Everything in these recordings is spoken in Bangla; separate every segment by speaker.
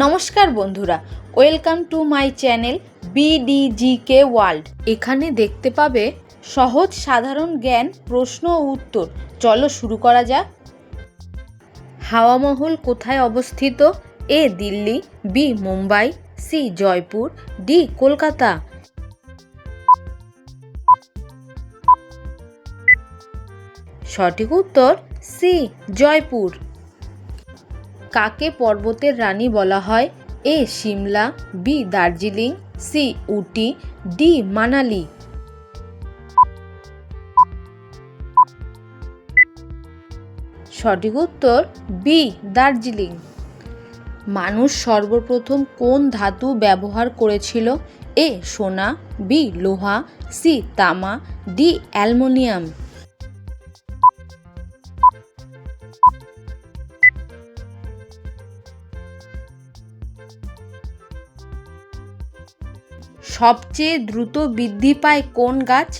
Speaker 1: নমস্কার বন্ধুরা, welcome to my channel BDGK world. এখানে দেখতে পাবে সহজ সাধারণ জ্ঞান প্রশ্ন ও উত্তর। চলো শুরু করা যাক। হাওয়া মহল কোথায় অবস্থিত? A Delhi, B Mumbai, C Jaipur, D Kolkata. সঠিক উত্তর সি জয়পুর। কাকে পর্বতের রানী বলা হয়? A Shimla, B Darjeeling, C Ooty, D Manali. সঠিক উত্তর বি দার্জিলিং। মানুষ সর্বপ্রথম কোন ধাতু ব্যবহার করেছিল? এ সোনা, বি লোহা, সি তামা, ডি অ্যালুমিনিয়াম। সবচেয়ে দ্রুত বৃদ্ধি পায় কোন গাছ?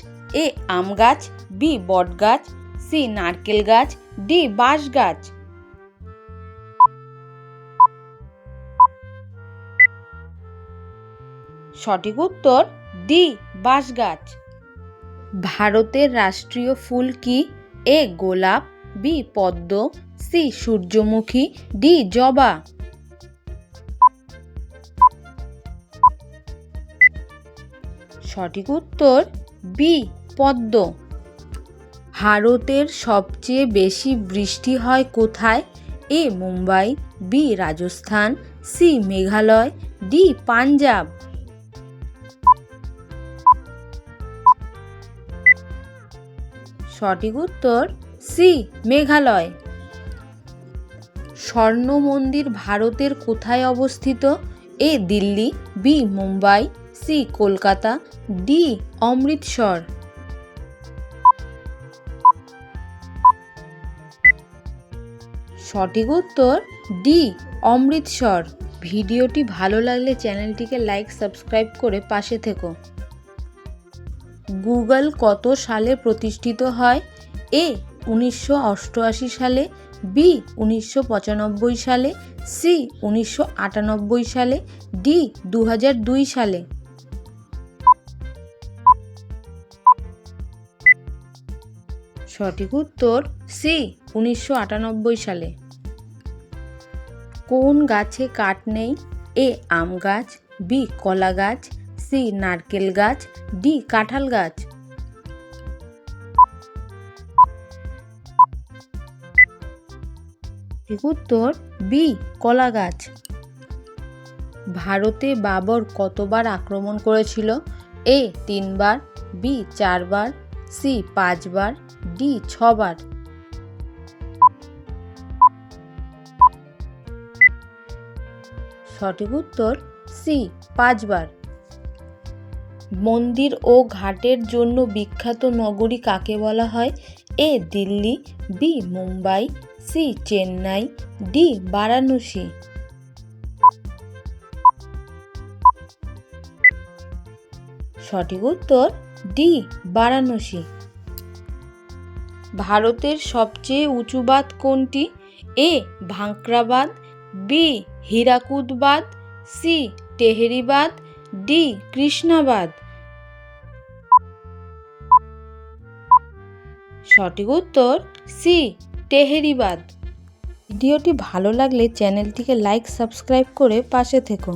Speaker 1: এ আম গাছ, বি বট গাছ, সি নারকেল গাছ, ডি বাঁশ গাছ। সঠিক উত্তর ডি বাঁশ গাছ। ভারতের রাষ্ট্রীয় ফুল কি? এ গোলাপ, বি পদ্ম, সি সূর্যমুখী, ডি জবা। সঠিক উত্তর বি পদ্ম। ভারতের সবচেয়ে বেশি বৃষ্টি হয় কোথায়? A Mumbai, B Rajasthan, C Meghalaya, D Punjab. সঠিক উত্তর সি মেঘালয়। স্বর্ণ মন্দির ভারতের কোথায় অবস্থিত? A Delhi, B Mumbai, C Kolkata, D Amritsar. সঠিক উত্তর ডি অমৃতসর। ভিডিওটি ভালো লাগলে চ্যানেলটিকে লাইক সাবস্ক্রাইব করে পাশে থেকো। গুগল কত সালে প্রতিষ্ঠিত হয়? এ 1988 সালে, বি 1995 সালে, সি 1998 সালে, ডি 2002 সালে। সঠিক উত্তর সি 1998 সালে। কোন গাছে কাঠ নেই? এ আম গাছ, বি কলা গাছ, সি নারকেল গাছ, ডি কাঁঠাল গাছ। সঠিক উত্তর বি কলা গাছ। ভারতে বাবর কতবার আক্রমণ করেছিল? এ 3 বার, বি 4 বার, সি 5 বার, ডি 6 বার। সঠিক উত্তর সি 5 বার। মন্দির ও ঘাটের জন্য বিখ্যাত নগরী কাকে বলা হয়? A Delhi, B Mumbai, C Chennai, D Varanasi. সঠিক উত্তর ডি বারাণসী। ভারতের সবচেয়ে উঁচু বাঁধ কোনটি? এ ভাঙ্করা বাঁধ, বি হীরাকুদ বাঁধ, সি টেহরি বাঁধ, ডি কৃষ্ণা বাঁধ। সঠিক উত্তর সি টেহরি বাঁধ। ভিডিওটি ভালো লাগলে চ্যানেলটিকে লাইক সাবস্ক্রাইব করে পাশে থেকো।